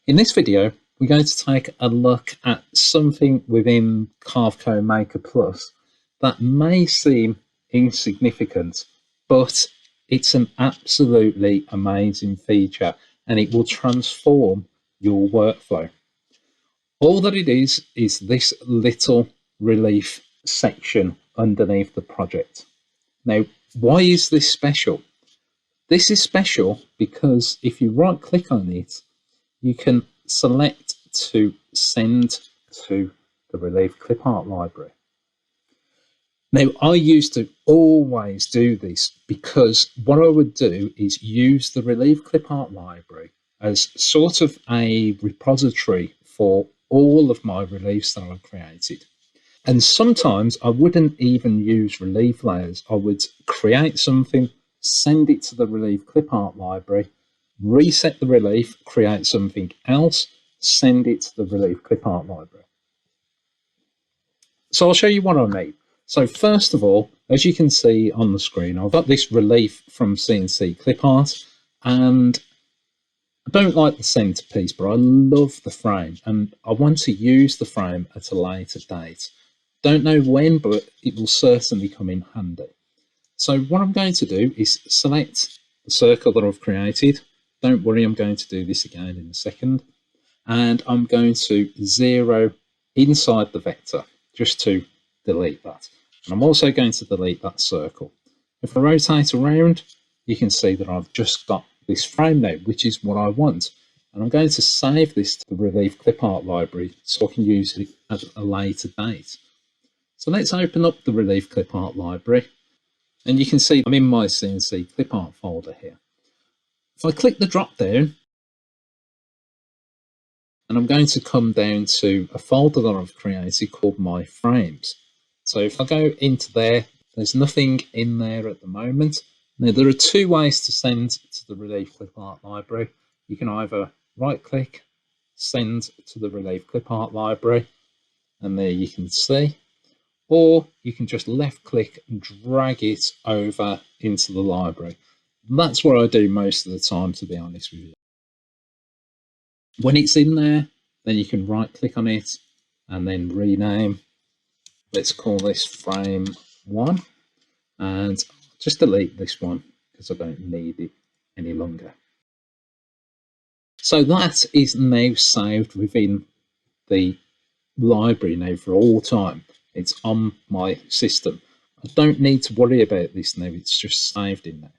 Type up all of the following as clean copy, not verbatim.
In this video, we're going to take a look at something within Carveco Maker Plus that may seem insignificant, but it's an absolutely amazing feature and it will transform your workflow. All that it is this little relief section underneath the project. Now, why is this special? This is special because if you right click on it, you can select to send to the Relief Clipart Library. Now, I used to always do this because what I would do is use the Relief Clipart Library as sort of a repository for all of my reliefs that I've created. And sometimes I wouldn't even use relief layers. I would create something, send it to the Relief Clipart Library, reset the relief, create something else, send it to the Relief Clipart Library. So I'll show you what I mean. So first of all, as you can see on the screen, I've got this relief from CNC Clipart, and I don't like the centerpiece, but I love the frame and I want to use the frame at a later date. Don't know when, but it will certainly come in handy. So what I'm going to do is select the circle that I've created. Don't worry, I'm going to do this again in a second. And I'm going to zero inside the vector just to delete that. And I'm also going to delete that circle. If I rotate around, you can see that I've just got this frame now, which is what I want. And I'm going to save this to the Relief Clipart Library so I can use it at a later date. So let's open up the Relief Clipart Library. And you can see I'm in my CNC Clipart folder here. If I click the drop down, and I'm going to come down to a folder that I've created called My Frames. So if I go into there, there's nothing in there at the moment. Now there are two ways to send to the Relief Clipart Library. You can either right click, send to the Relief Clipart Library, and there you can see, or you can just left click and drag it over into the library. That's what I do most of the time, to be honest with you. When it's in there, then you can right click on it and then rename. Let's call this frame 1 and just delete this one because I don't need it any longer. So that is now saved within the library now for all time. It's on my system. I don't need to worry about this now, it's just saved in there.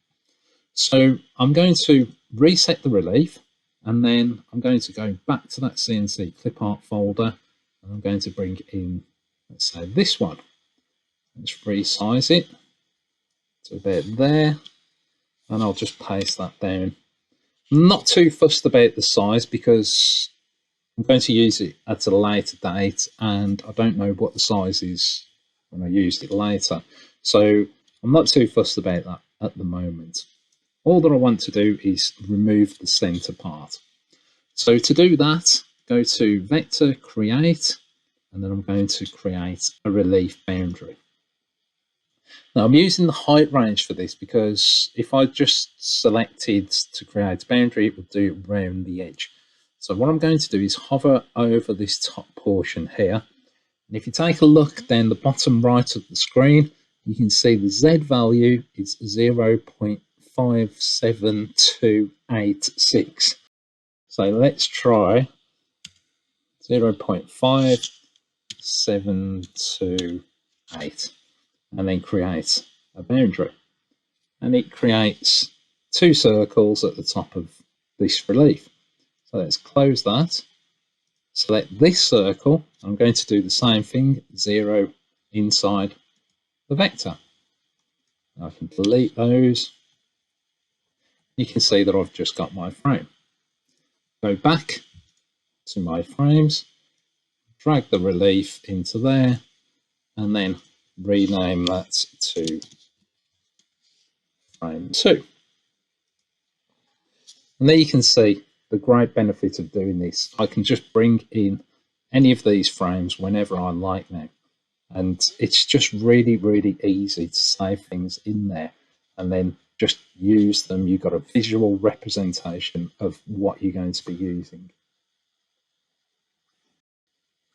So I'm going to reset the relief, and then I'm going to go back to that CNC Clipart folder, and I'm going to bring in, let's say, this one. Let's resize it to about there, and I'll just paste that down. I'm not too fussed about the size because I'm going to use it at a later date, and I don't know what the size is when I use it later. So I'm not too fussed about that at the moment. All that I want to do is remove the center part. So to do that, go to Vector, Create, and then I'm going to create a relief boundary. Now I'm using the height range for this because if I just selected to create a boundary, it would do it around the edge. So what I'm going to do is hover over this top portion here. And if you take a look down the bottom right of the screen, you can see the Z value is 0.57286. So let's try 0.5728 and then create a boundary. And it creates two circles at the top of this relief. So let's close that. Select this circle. I'm going to do the same thing, 0 inside the vector. Now I can delete those. You can see that I've just got my frame. Go back to my frames, drag the relief into there, and then rename that to frame 2. And there you can see the great benefit of doing this. I can just bring in any of these frames whenever I like now. And it's just really, really easy to save things in there and then just use them. You've got a visual representation of what you're going to be using.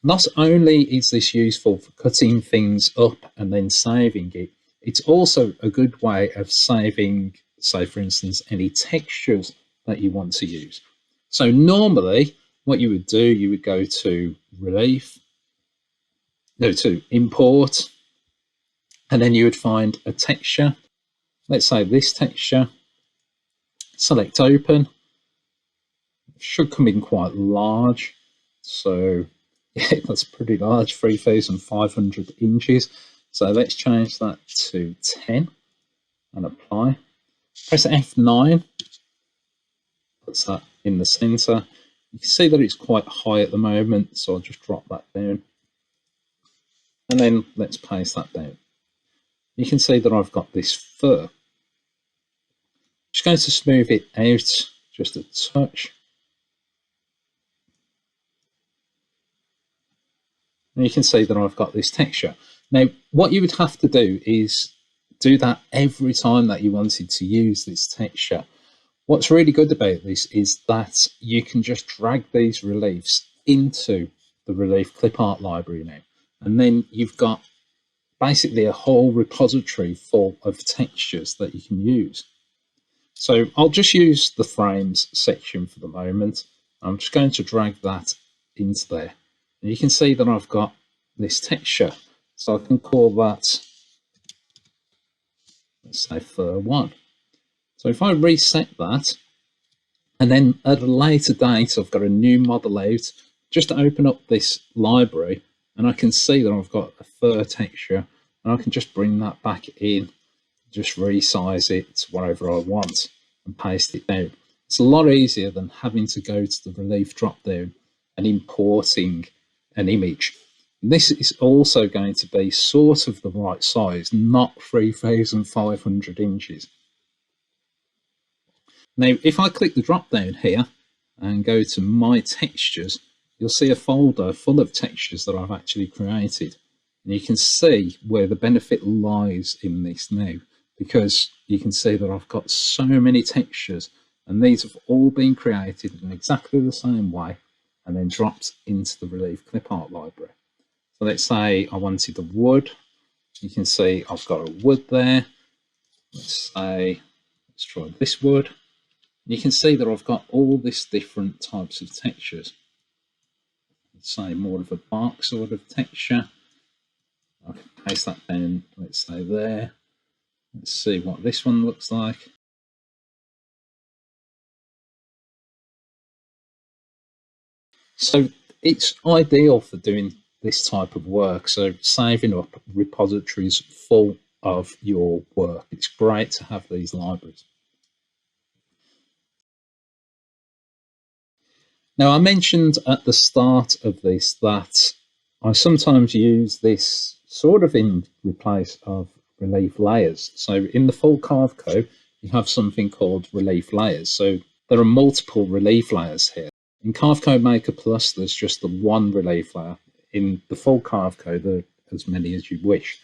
Not only is this useful for cutting things up and then saving it, it's also a good way of saving, say for instance, any textures that you want to use. So normally what you would do, you would go to import, and then you would find a texture. Let's say this texture, select open. It should come in quite large. So yeah, that's pretty large, 3,500 inches. So let's change that to 10 and apply. Press F9, puts that in the center. You can see that it's quite high at the moment, so I'll just drop that down. And then let's paste that down. You can see that I've got this fur. Just going to smooth it out just a touch. And you can see that I've got this texture. Now, what you would have to do is do that every time that you wanted to use this texture. What's really good about this is that you can just drag these reliefs into the Relief Clipart library now. And then you've got basically a whole repository full of textures that you can use. So I'll just use the frames section for the moment. I'm just going to drag that into there. And you can see that I've got this texture. So I can call that, let's say, fur 1. So if I reset that, and then at a later date, I've got a new model out, just open up this library, and I can see that I've got a fur texture, and I can just bring that back in, just resize it to whatever I want, and paste it down. It's a lot easier than having to go to the Relief drop-down and importing an image. This is also going to be sort of the right size, not 3,500 inches. Now, if I click the drop down here and go to My Textures, you'll see a folder full of textures that I've actually created. And you can see where the benefit lies in this now, because you can see that I've got so many textures, and these have all been created in exactly the same way and then dropped into the Relief Clipart library. So let's say I wanted the wood. You can see I've got a wood there. Let's try this wood. You can see that I've got all these different types of textures. Let's say more of a bark sort of texture. I can paste that down, let's say there. Let's see what this one looks like. So it's ideal for doing this type of work. So saving up repositories full of your work. It's great to have these libraries. Now, I mentioned at the start of this that I sometimes use this sort of in place of relief layers. So in the full Carveco, you have something called relief layers. So there are multiple relief layers here. In Carveco Maker Plus, there's just the one relief layer. In the full Carveco, there are as many as you wish.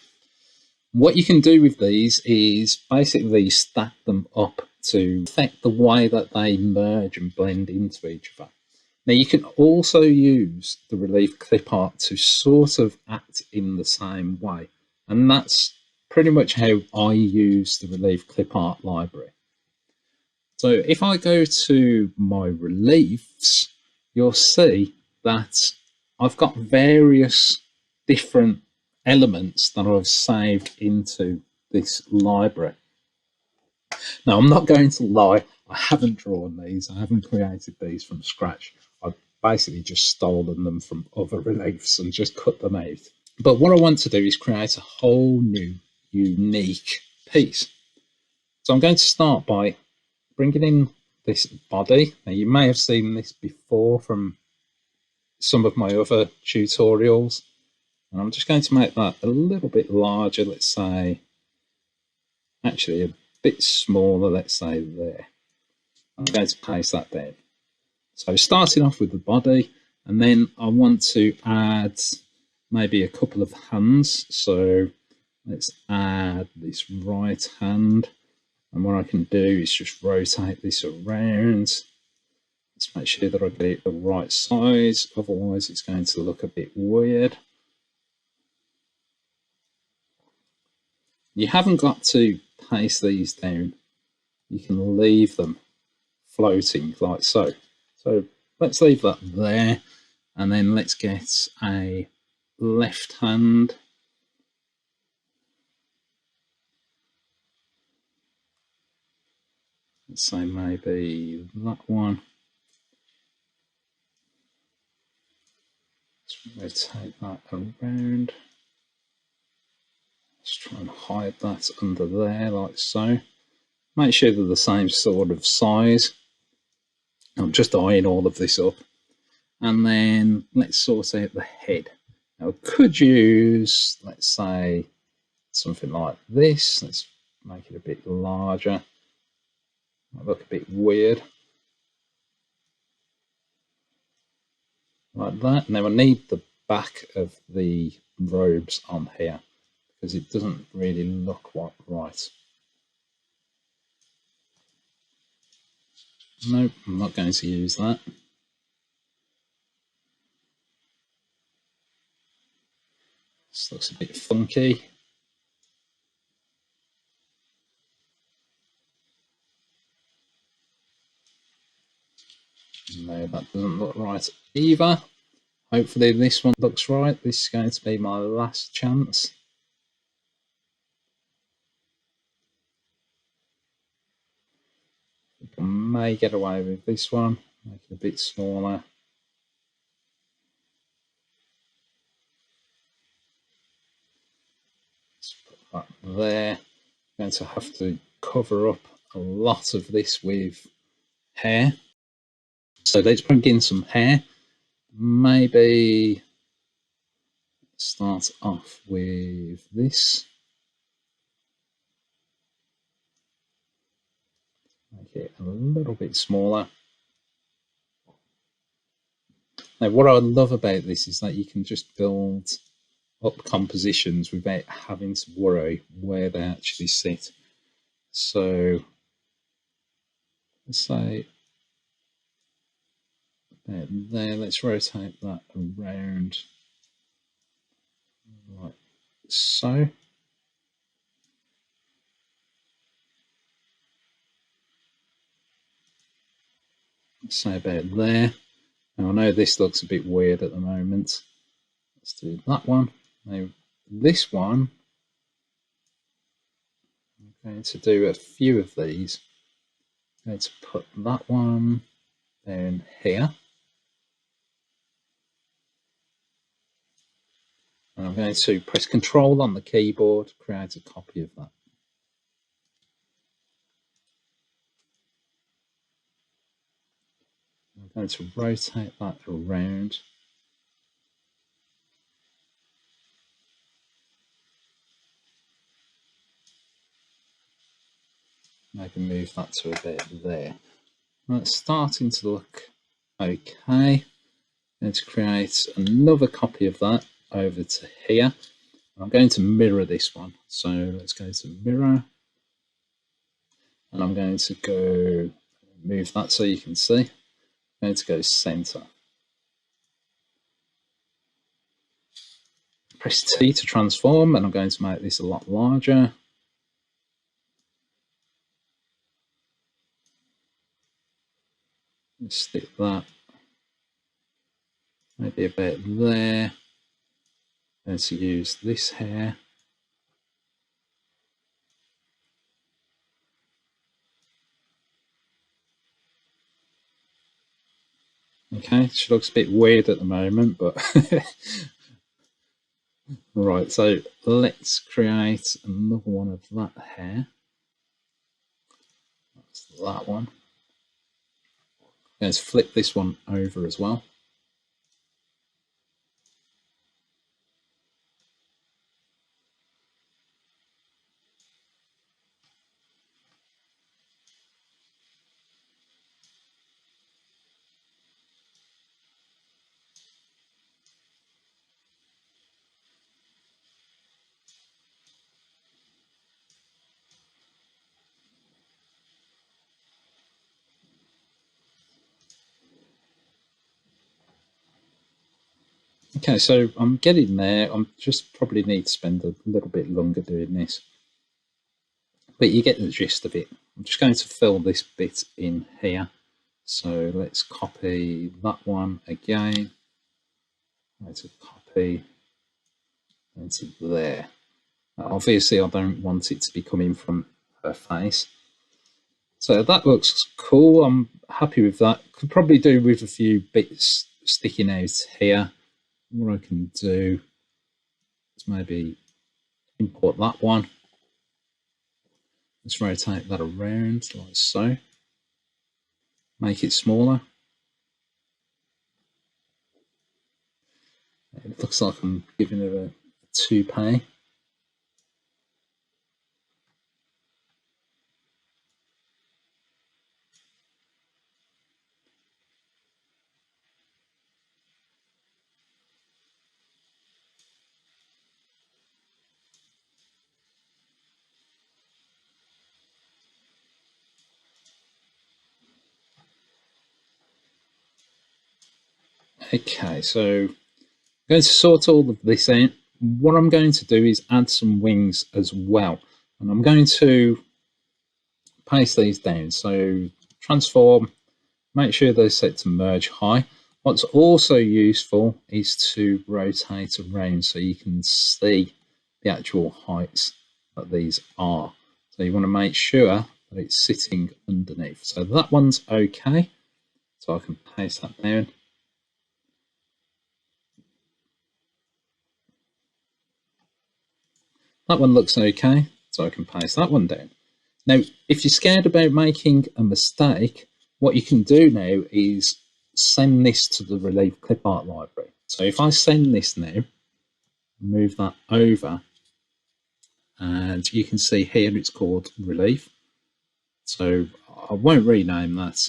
What you can do with these is basically stack them up to affect the way that they merge and blend into each other. Now, you can also use the Relief Clipart to sort of act in the same way. And that's pretty much how I use the Relief Clipart library. So if I go to my reliefs, you'll see that I've got various different elements that I've saved into this library. Now, I'm not going to lie, I haven't drawn these, I haven't created these from scratch. I've basically just stolen them from other reliefs and just cut them out. But what I want to do is create a whole new unique piece. So I'm going to start by bringing in this body. Now, you may have seen this before from some of my other tutorials. And I'm just going to make that a little bit larger, let's say, actually a bit smaller, let's say there. I'm going to paste that down. So starting off with the body, and then I want to add maybe a couple of hands. So let's add this right hand. And what I can do is just rotate this around. Let's Just make sure that I get it the right size, otherwise it's going to look a bit weird. You haven't got to paste these down. You can leave them floating like so. So let's leave that there, and then let's get a left hand. Let's say maybe that one. Let's rotate that around. Let's try and hide that under there like so. Make sure they're the same sort of size. I'm just eyeing all of this up. And then let's sort out the head. Now, I could use, let's say, something like this. Let's make it a bit larger. Might look a bit weird. Like that. Now I need the back of the robes on here because it doesn't really look quite right. Nope, I'm not going to use that. This looks a bit funky. No, that doesn't look right either. Hopefully this one looks right. This is going to be my last chance. I may get away with this one. Make it a bit smaller. Let's put that there. I'm going to have to cover up a lot of this with hair. So let's bring in some hair. Maybe start off with this. Make it a little bit smaller. Now, what I love about this is that you can just build up compositions without having to worry where they actually sit. So let's say there, let's rotate that around like so. Let's say about there. Now I know this looks a bit weird at the moment. Let's do that one. Now this one, I'm going to do a few of these. I'm going to put that one down here. And I'm going to press Control on the keyboard to create a copy of that. I'm going to rotate that around. Maybe move that to a bit there. That's starting to look okay. I'm going to create another copy of that over to here. I'm going to mirror this one. So let's go to mirror. And I'm going to go move that so you can see. I'm going to go center. Press T to transform, and I'm going to make this a lot larger. Let's stick that maybe about there. I'm going to use this hair. Okay, she looks a bit weird at the moment, but right, so let's create another one of that hair. That's that one. Let's flip this one over as well. Okay, so I'm getting there. I'm just probably need to spend a little bit longer doing this, but you get the gist of it. I'm just going to fill this bit in here. So let's copy that one again. Let's copy into there. Obviously, I don't want it to be coming from her face. So that looks cool. I'm happy with that. Could probably do with a few bits sticking out here. What I can do is maybe import that one. Let's rotate that around like so. Make it smaller. It looks like I'm giving it a toupee. Okay, so I'm going to sort all of this out. What I'm going to do is add some wings as well. And I'm going to paste these down. So transform, make sure they're set to merge high. What's also useful is to rotate around so you can see the actual heights that these are. So you want to make sure that it's sitting underneath. So that one's okay. So I can paste that down. That one looks okay. So I can paste that one down. Now, if you're scared about making a mistake, what you can do now is send this to the Relief Clipart Library. So if I send this now, move that over, and you can see here it's called Relief. So I won't rename that.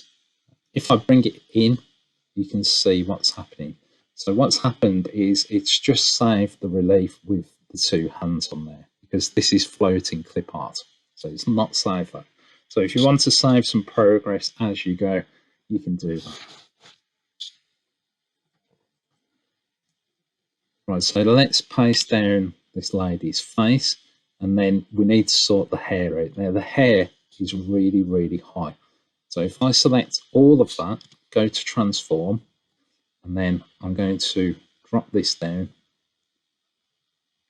If I bring it in, you can see what's happening. So what's happened is it's just saved the Relief with the two hands on there because this is floating clip art. So it's not saved that. So if you want to save some progress as you go, you can do that. Right, so let's paste down this lady's face, and then we need to sort the hair out. Now the hair is really, really high. So if I select all of that, go to transform, and then I'm going to drop this down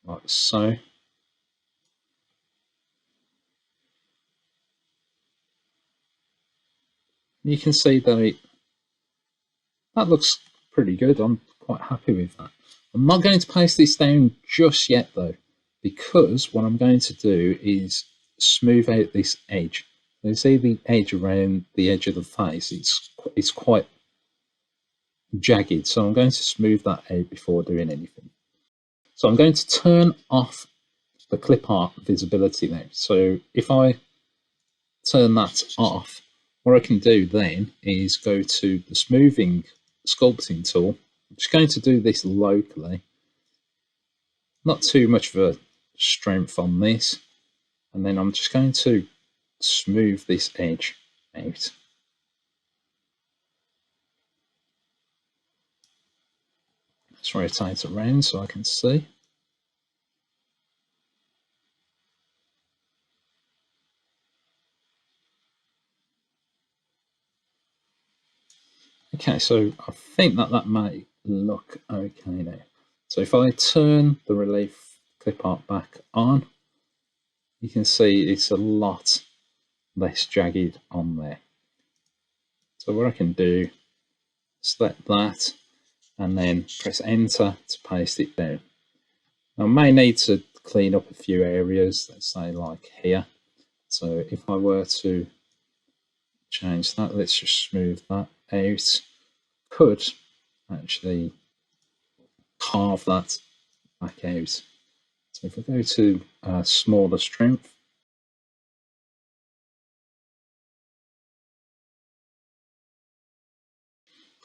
like so. You can see that that looks pretty good. I'm quite happy with that. I'm not going to paste this down just yet though, because what I'm going to do is smooth out this edge. You see the edge around the edge of the face, it's quite jagged, so I'm going to smooth that out before doing anything. So I'm going to turn off the clip art visibility now. So if I turn that off, what I can do then is go to the smoothing sculpting tool. I'm just going to do this locally, not too much of a strength on this, and then I'm just going to smooth this edge out. Let's rotate it around so I can see. Okay, so I think that might look okay now. So if I turn the Relief Clipart back on, you can see it's a lot less jagged on there. So what I can do, select that, and then press enter to paste it down. Now, I may need to clean up a few areas, let's say like here. So if I were to change that, let's just smooth that out. Could actually carve that back out. So if I go to smaller strength,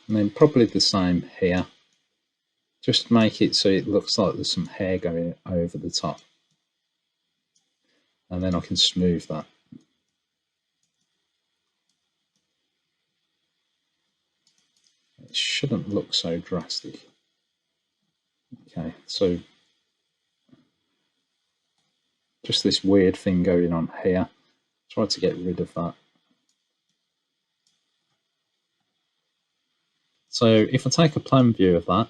and then probably the same here, just make it so it looks like there's some hair going over the top. And then I can smooth that. It shouldn't look so drastic. Okay, so just this weird thing going on here. Try to get rid of that. So if I take a plan view of that,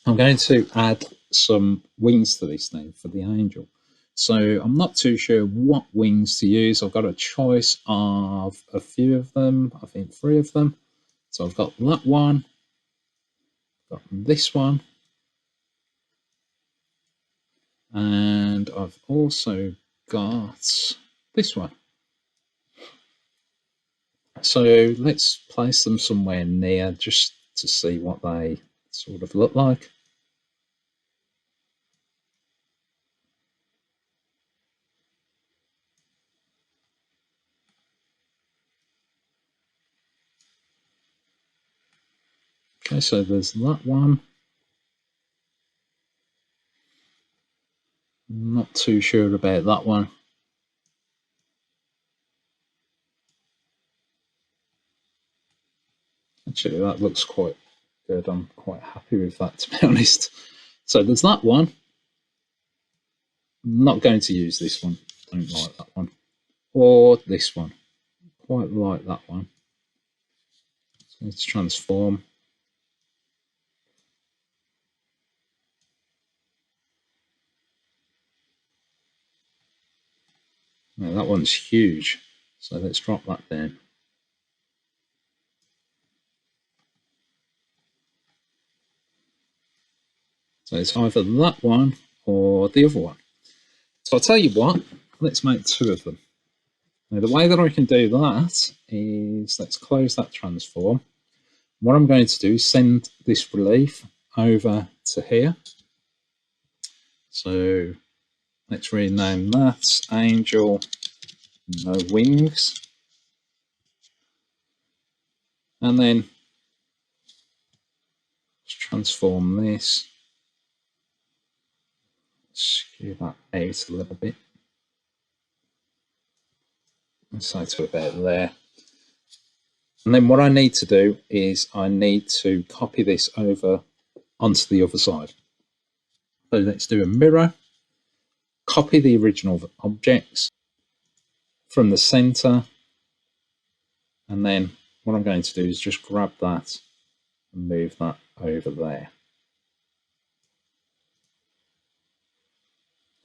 I'm going to add some wings to this now for the angel. So I'm not too sure what wings to use. I've got a choice of a few of them, I think 3 of them. So I've got that one, got this one, and I've also got this one. So let's place them somewhere near just to see what they sort of look like. Okay, so there's that one. Not too sure about that one. Actually, that looks quite good. I'm quite happy with that, to be honest. So there's that one. I'm not going to use this one. Don't like that one. Or this one. Quite like that one. So let's transform. Now, that one's huge. So let's drop that down. So it's either that one or the other one. So I'll tell you what, let's make 2 of them. Now the way that I can do that is, let's close that transform. What I'm going to do is send this relief over to here. So let's rename that Angel No Wings. And then let's transform this. Skew that out a little bit. Let's say to about there. And then what I need to do is I need to copy this over onto the other side. So let's do a mirror, copy the original objects from the center, and then what I'm going to do is just grab that and move that over there.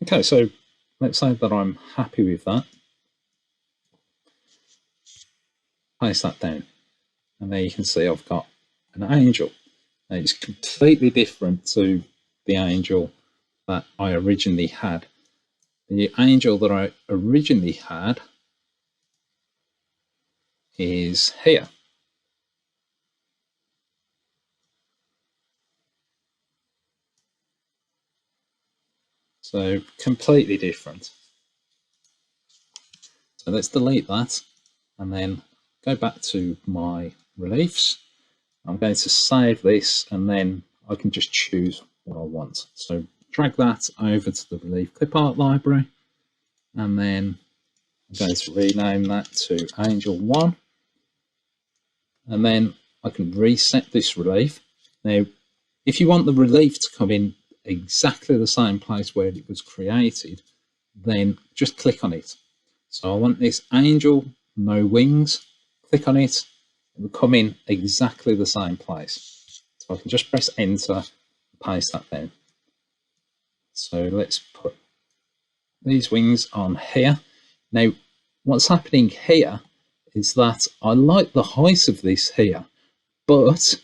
Okay, so let's say that I'm happy with that. Place that down, and there you can see I've got an angel. Now it's completely different to the angel that I originally had. The angel that I originally had is here. So completely different. So let's delete that and then go back to my reliefs. I'm going to save this and then I can just choose what I want. So drag that over to the Relief Clipart Library, and then I'm going to rename that to Angel 1. And then I can reset this relief. Now, if you want the relief to come in exactly the same place where it was created, then just click on it. So I want this Angel No Wings. Click on it. It will come in exactly the same place. So I can just press enter and paste that down. So let's put these wings on here. Now, what's happening here is that I like the height of this here, but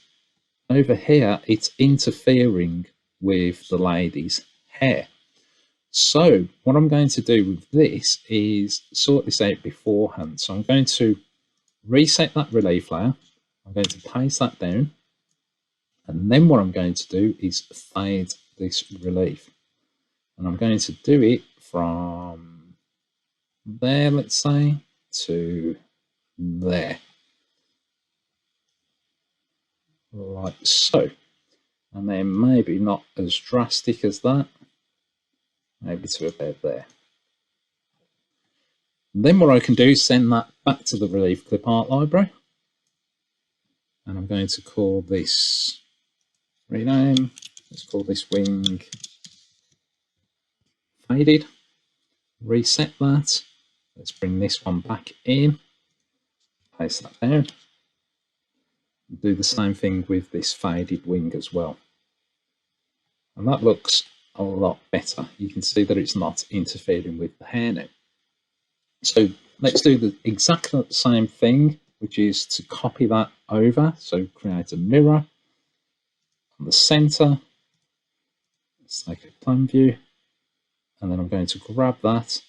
over here it's interfering with the lady's hair. So what I'm going to do with this is sort this out beforehand. So I'm going to reset that relief layer. I'm going to paste that down. And then what I'm going to do is fade this relief. And I'm going to do it from there, let's say, to there. Like so. And then maybe not as drastic as that. Maybe to about there. And then what I can do is send that back to the Relief Clipart Library. And I'm going to call this rename Let's call this wing faded. Reset that. Let's bring this one back in. Paste that down. Do the same thing with this faded wing as well. And that looks a lot better. You can see that it's not interfering with the hair now. So let's do the exact same thing, which is to copy that over. So create a mirror on the center. Let's take a plan view. And then I'm going to grab that,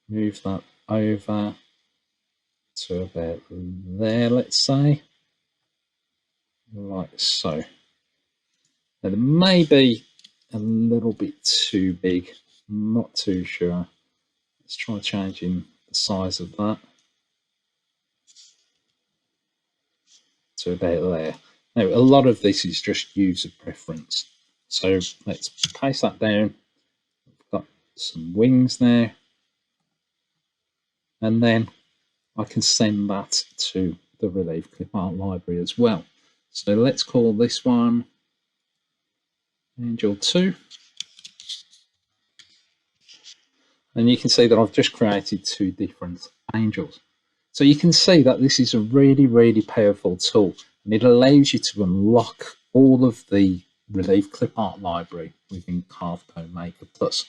move that over to about there, let's say, like so. Now, it may be a little bit too big, I'm not too sure. Let's try changing the size of that to about there. Now, a lot of this is just user preference. So let's paste that down. We've got some wings there. And then I can send that to the Relief Clipart Library as well. So let's call this one Angel 2. And you can see that I've just created 2 different angels. So you can see that this is a really, really powerful tool, and it allows you to unlock all of the Relief Clipart Library within Carveco Maker Plus.